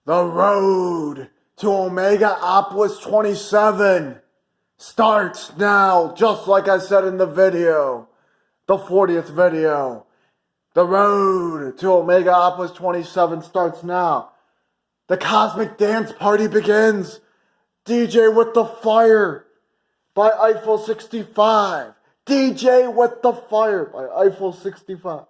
The road to Omegaopolis 27 starts now, just like I said in the video, the 40th video. The road to Omegaopolis 27 starts now. The cosmic dance party begins. DJ with the Fire by Eiffel 65. DJ with the Fire by Eiffel 65.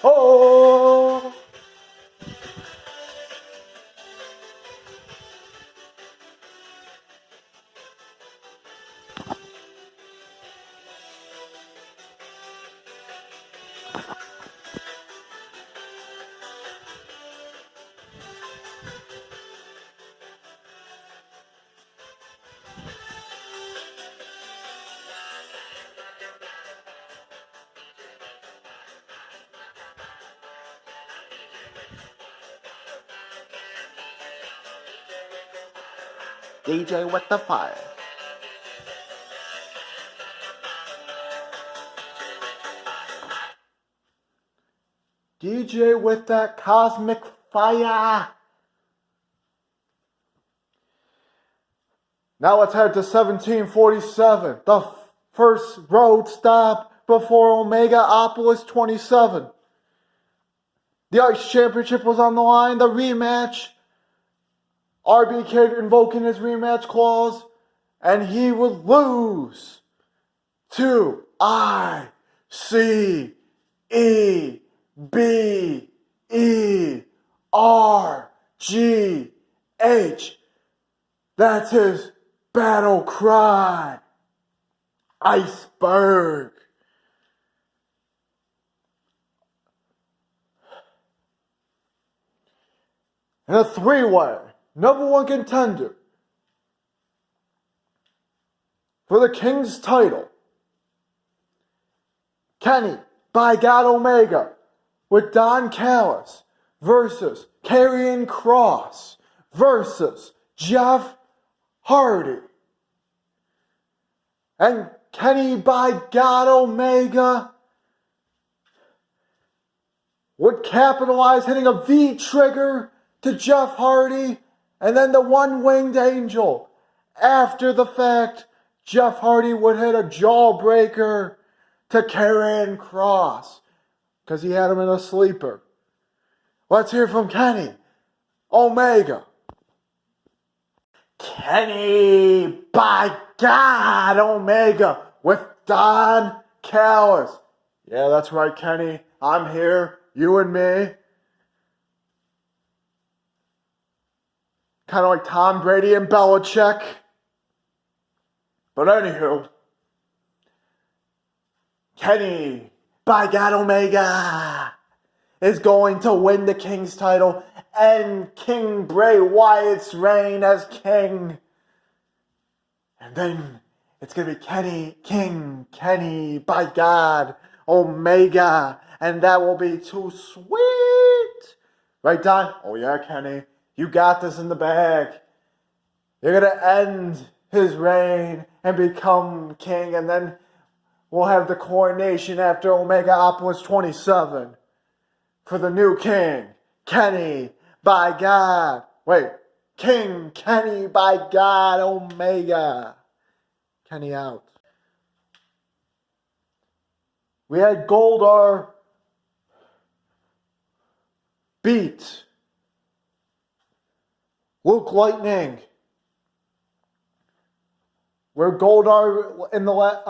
Oh! DJ with the Fire. DJ with that cosmic fire. Now let's head to 1747, the first road stop before Omegaopolis 27. The Ice Championship was on the line, the rematch. RB Kid invoking his rematch clause, and he would lose to ICEBERGH. That's his battle cry. Iceberg. And a three-way. Number one contender for the King's title. Kenny by God Omega with Don Callis versus Karrion Kross versus Jeff Hardy. And Kenny by God Omega would capitalize, hitting a V trigger to Jeff Hardy. And then the one-winged angel. After the fact, Jeff Hardy would hit a jawbreaker to Karrion Kross because he had him in a sleeper. Let's hear from Kenny Omega. Kenny by God Omega with Don Callis. Yeah, that's right, Kenny. I'm here. You and me. Kind of like Tom Brady and Belichick. But anywho, Kenny by God Omega is going to win the King's title and King Bray Wyatt's reign as King. And then it's going to be Kenny by God Omega. And that will be too sweet. Right, Don? Oh yeah, Kenny. You got this in the bag. You're going to end his reign and become king. And then we'll have the coronation after Omegaopolis 27 for the new king. Kenny by God. Wait. King Kenny by God Omega. Kenny out. We had Goldar beat Luke Lightning, where Goldar in the last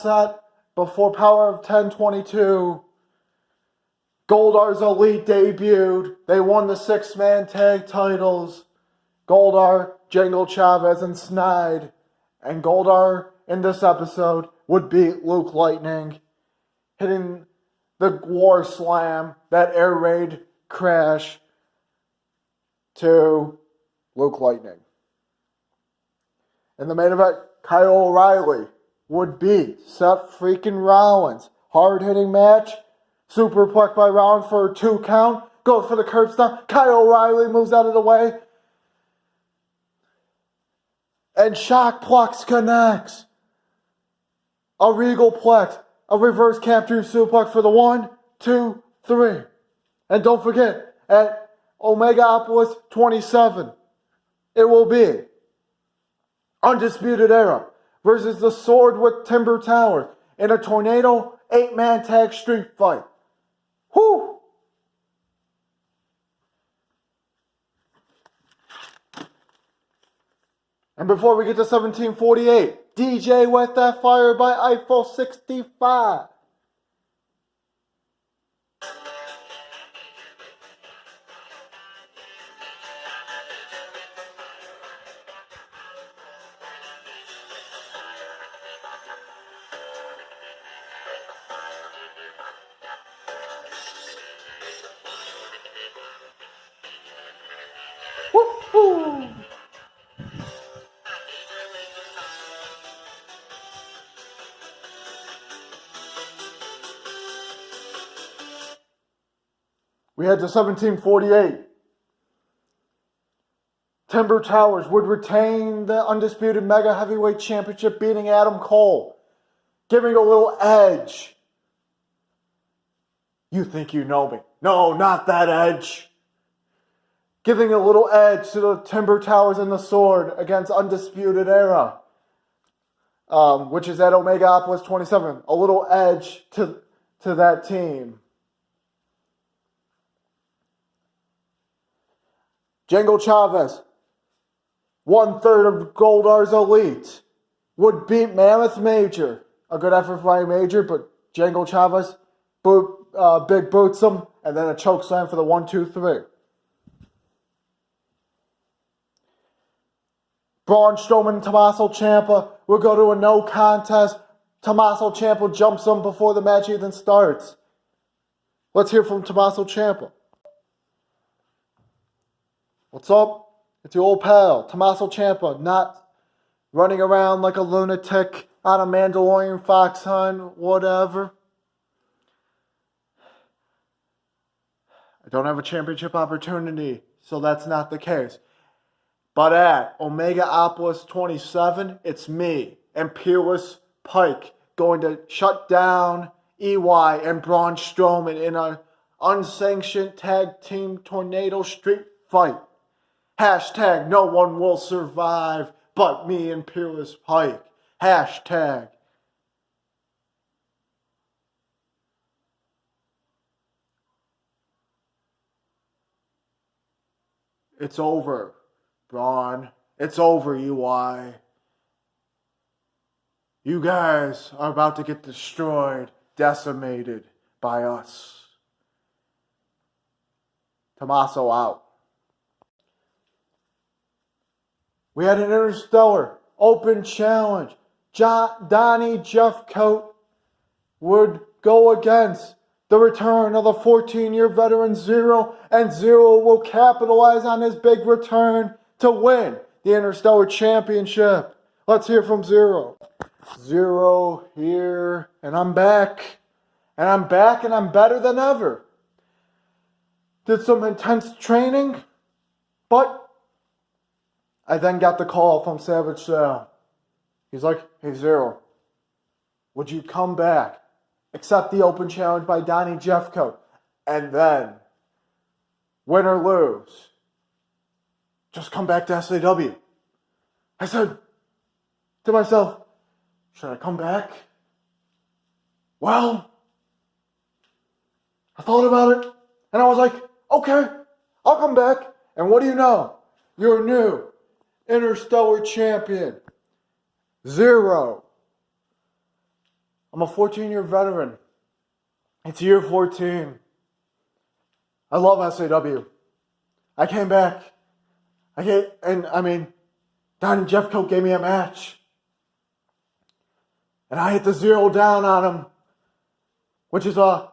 set before Power of 1022, Goldar's Elite debuted. They won the 6-man tag titles. Goldar, Jango Chavez, and Snide. And Goldar in this episode would beat Luke Lightning, hitting the War Slam, that air raid crash to Luke Lightning. In the main event, Kyle O'Reilly would beat Seth freaking Rollins. Hard-hitting match. Superplex by Rollins for a 2 count. Goes for the curb stomp. Kyle O'Reilly moves out of the way. And Shock Plex connects. A Regal Plex. A reverse capture suplex for the 1, 2, 3. And don't forget, at Omegaopolis 27, it will be Undisputed Era versus the Sword with Timber Towers in a Tornado 8-man tag street fight. Whew! And before we get to 1748, DJ Wet That Fire by Eiffel 65. Woo-hoo! We head to 1748. Timber Towers would retain the Undisputed Mega Heavyweight Championship, beating Adam Cole, giving a little edge. You think you know me. No, not that edge. Giving a little edge to the Timber Towers and the Sword against Undisputed Era, which is at Omegaopolis 27. A little edge to that team. Django Chavez, 1/3 of Goldar's Elite, would beat Mammoth Major. A good effort by Major, but Django Chavez big boots him, and then a choke slam for the 1, 2, 3. Braun Strowman and Tommaso Ciampa will go to a no contest. Tommaso Ciampa jumps him before the match even starts. Let's hear from Tommaso Ciampa. What's up? It's your old pal, Tommaso Ciampa, not running around like a lunatic on a Mandalorian fox hunt, whatever. I don't have a championship opportunity, so that's not the case. But at Omegaopolis 27, it's me and Peerless Pike going to shut down EY and Braun Strowman in an unsanctioned tag team tornado street fight. Hashtag no one will survive but me and Peerless Pike. Hashtag. It's over, Braun. It's over, UI. You guys are about to get destroyed, decimated by us. Tommaso out. We had an interstellar open challenge. Donnie Jeffcoat would go against the return of the 14-year veteran Zero, and Zero will capitalize on his big return to win the Interstellar Championship. Let's hear from Zero. Zero here, and I'm back. And I'm back, and I'm better than ever. Did some intense training, but I then got the call from Savage Sal. He's like, hey Zero, would you come back, accept the open challenge by Donnie Jeffcoat, and then, win or lose, just come back to SAW. I said to myself, should I come back? Well, I thought about it, and I was like, okay, I'll come back. And what do you know? Your new Interstellar Champion, Zero. I'm a 14-year veteran. It's year 14. I love SAW. I came back. Donnie Jeffcoat gave me a match. And I hit the Zero down on him, which is a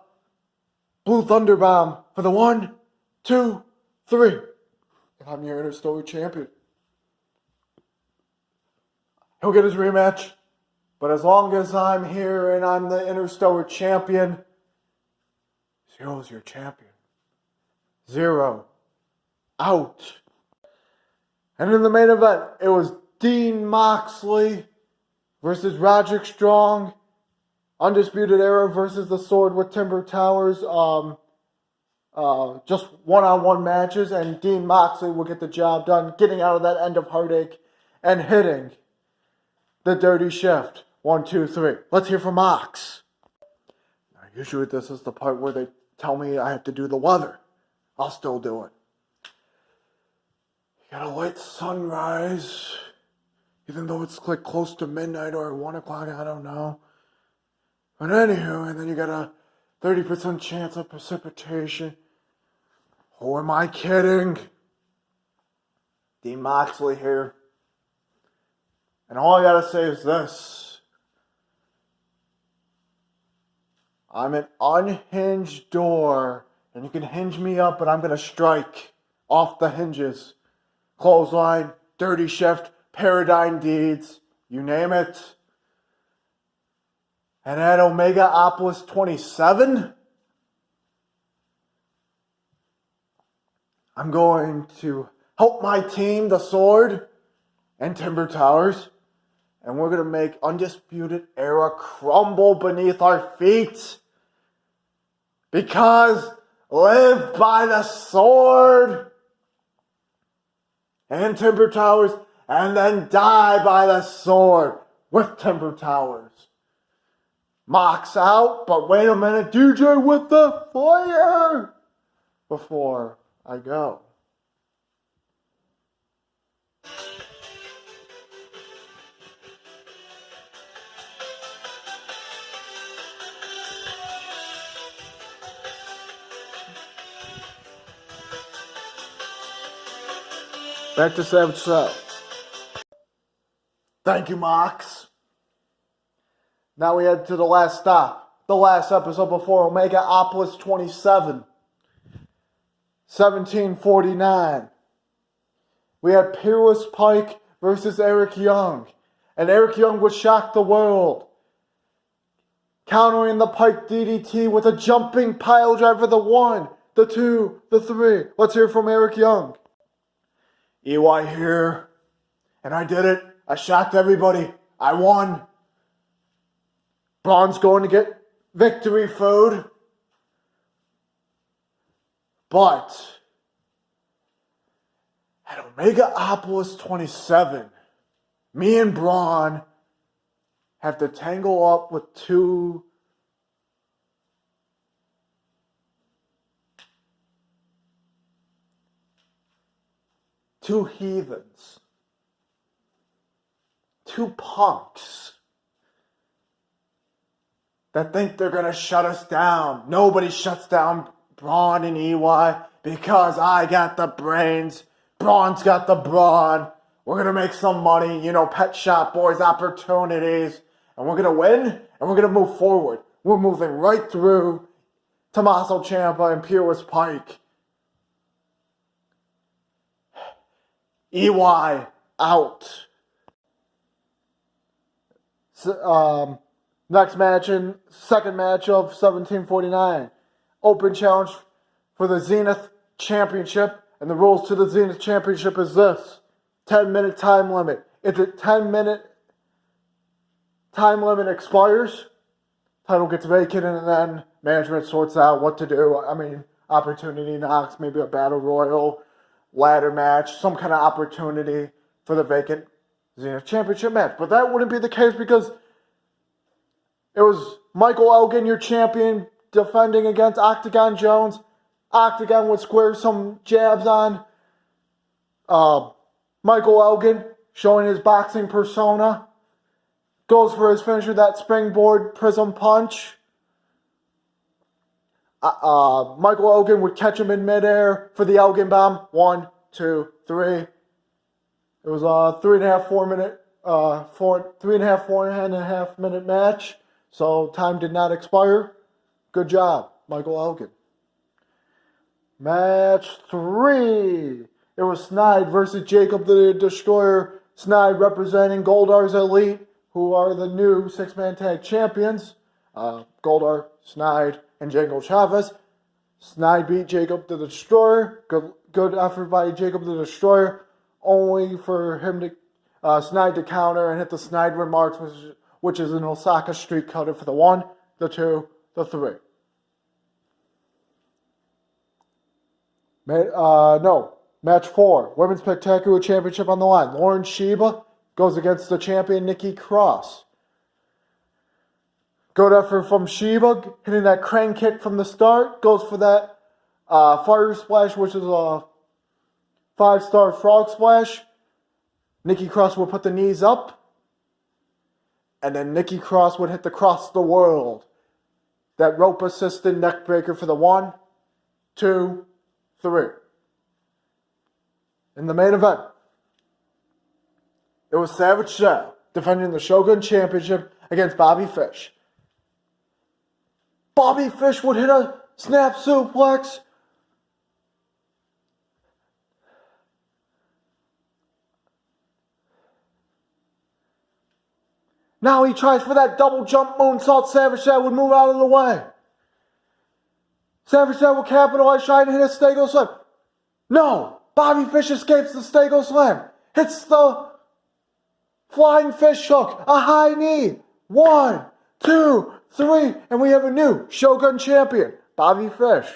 Blue Thunder Bomb for the 1, 2, 3. And I'm your Interstellar Champion. He'll get his rematch. But as long as I'm here and I'm the Interstellar Champion, Zero's your champion. Zero. Out. And in the main event, it was Dean Moxley versus Roderick Strong. Undisputed Era versus The Sword with Timber Towers. Just one-on-one matches, and Dean Moxley will get the job done, getting out of that end of heartache and hitting the dirty shift. 1, 2, 3. Let's hear from Mox. Now, usually this is the part where they tell me I have to do the weather. I'll still do it. You got a late sunrise, even though it's like close to midnight or 1 o'clock, I don't know. But anywho, and then you got a 30% chance of precipitation. Who am I kidding? Dean Moxley here. And all I gotta say is this. I'm an unhinged door. And you can hinge me up, but I'm gonna strike off the hinges. Clothesline, dirty shift, paradigm deeds, you name it. And at Omegaopolis 27, I'm going to help my team, The Sword and Timber Towers, and we're going to make Undisputed Era crumble beneath our feet. Because live by the sword and Timber Towers, and then die by the sword with Timber Towers. Mox out, but wait a minute, DJ with the fire before I go. Back to Savage Cell. Thank you, Mox. Now we head to the last stop. The last episode before Omegaopolis 27. 1749. We had Peerless Pike versus Eric Young. And Eric Young would shock the world. Countering the Pike DDT with a jumping pile driver, the 1, the 2, the 3. Let's hear from Eric Young. EY here. And I did it. I shocked everybody. I won. Braun's going to get victory food. But at Omegaopolis 27, me and Braun have to tangle up with two heathens. Two punks that think they're going to shut us down. Nobody shuts down Braun and EY because I got the brains. Braun's got the brawn. We're going to make some money, Pet Shop Boys opportunities. And we're going to win, and we're going to move forward. We're moving right through Tommaso Ciampa and Peerless Pike. EY out. Next match and second match of 1749. Open challenge for the Zenith Championship. And the rules to the Zenith Championship is this. 10-minute time limit. If the 10-minute time limit expires, title gets vacated and then management sorts out what to do. Opportunity knocks, maybe a battle royal, ladder match, some kind of opportunity for the vacant Zenith Championship match. But that wouldn't be the case because it was Michael Elgin, your champion, defending against Octagon Jones. Octagon would square some jabs on Michael Elgin, showing his boxing persona. Goes for his finisher, that springboard prism punch. Michael Elgin would catch him in midair for the Elgin bomb. 1, 2, 3. It was a 4.5 minute match. So time did not expire. Good job, Michael Elgin. Match 3. It was Snide versus Jacob the Destroyer. Snide representing Goldar's Elite, who are the new 6-man tag champions. Goldar, Snide, and Django Chavez. Snide beat Jacob the Destroyer. Good effort by Jacob the Destroyer. Only for him to snide the counter and hit the snide remarks, which is an Osaka street cutter for the 1, the 2, the 3. Match 4. Women's Spectacular Championship on the line. Lauren Sheba goes against the champion Nikki Cross. Good effort from Sheba, hitting that crane kick from the start. Goes for that fire splash, which is a 5-star frog splash. Nikki Cross will put the knees up. And then Nikki Cross would hit the Cross the World. That rope-assisted neck breaker for the 1, 2, 3. In the main event, it was Savage Sal defending the Shogun Championship against Bobby Fish. Bobby Fish would hit a snap suplex. Now he tries for that double jump moonsault. Savage Sal would move out of the way. Savage Sal will capitalize, trying to hit a Stego Slam. No! Bobby Fish escapes the Stego Slam. Hits the flying fish hook. A high knee. 1, 2, 3. And we have a new Shogun champion. Bobby Fish.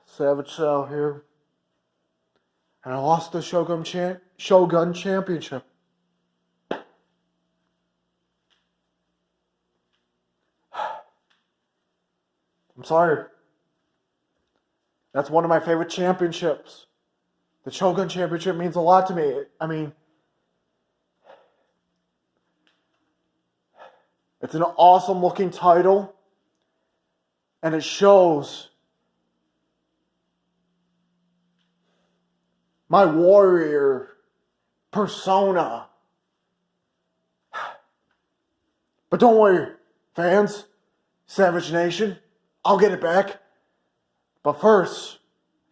Savage Sal here. And I lost the Shogun Championship. I'm sorry. That's one of my favorite championships. The Shogun Championship means a lot to me. I mean, it's an awesome looking title. And it shows my warrior persona. But don't worry, fans, Savage Nation, I'll get it back. But first,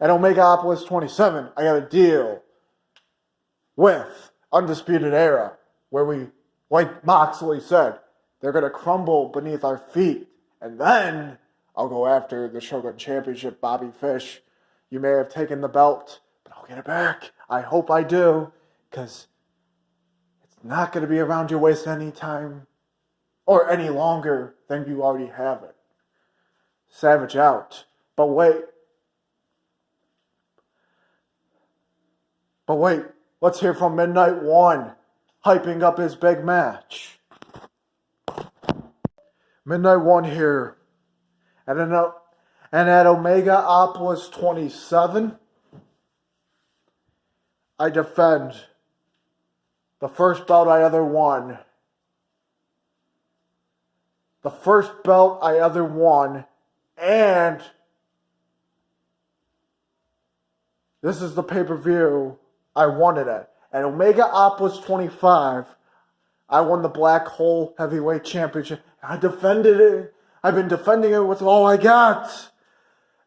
at Omegaopolis 27, I got a deal with Undisputed Era, where we, like Moxley said, they're going to crumble beneath our feet. And then I'll go after the Shogun Championship, Bobby Fish. You may have taken the belt, but I'll get it back. I hope I do, because it's not going to be around your waist any time or any longer than you already have it. Savage out. But wait, let's hear from Midnight One, hyping up his big match. Midnight One here, and at Omegaopolis 27, I defend the first belt I ever won. The first belt I ever won, and this is the pay-per-view I won it at. At Omegaopolis 25, I won the Black Hole Heavyweight Championship. I defended it. I've been defending it with all I got.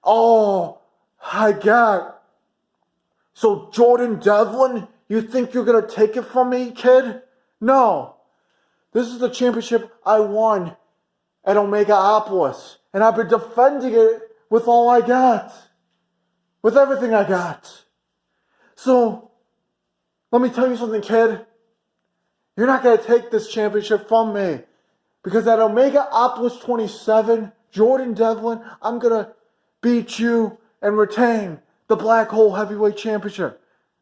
All I got. So Jordan Devlin, you think you're going to take it from me, kid? No. This is the championship I won at Omegaopolis. And I've been defending it with all I got. With everything I got. So, let me tell you something, kid. You're not going to take this championship from me. Because at Omegaopolis 27, Jordan Devlin, I'm going to beat you and retain the Black Hole Heavyweight Championship.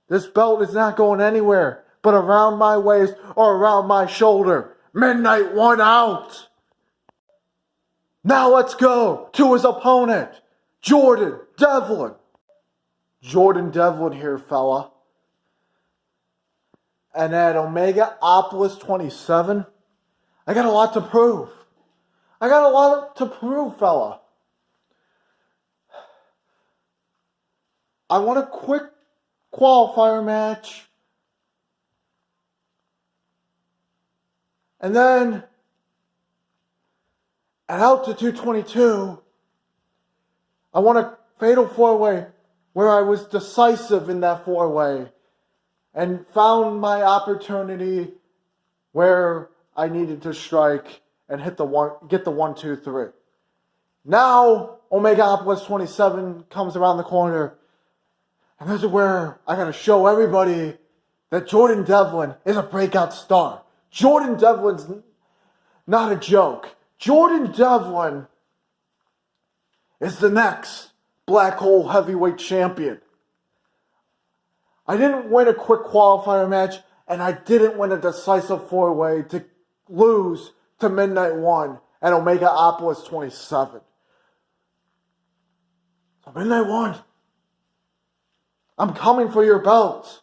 This belt is not going anywhere but around my waist or around my shoulder. Midnight One out. Now let's go to his opponent, Jordan Devlin. Jordan Devlin here, fella. And at Omegaopolis 27, I got a lot to prove. I got a lot to prove, fella. I want a quick qualifier match. And then at Altitude 22, I want a fatal four-way where I was decisive in that four-way and found my opportunity where I needed to strike and get the 1, 2, 3. Now, Omegaopolis 27 comes around the corner, and this is where I gotta show everybody that Jordan Devlin is a breakout star. Jordan Devlin's not a joke. Jordan Devlin is the next black hole heavyweight champion. I didn't win a quick qualifier match, and I didn't win a decisive four-way to lose to Midnight One at Omegaopolis 27. So Midnight One, I'm coming for your belt.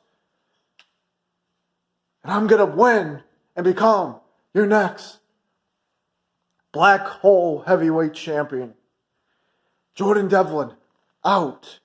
And I'm going to win and become your next black hole heavyweight champion. Jordan Devlin, out.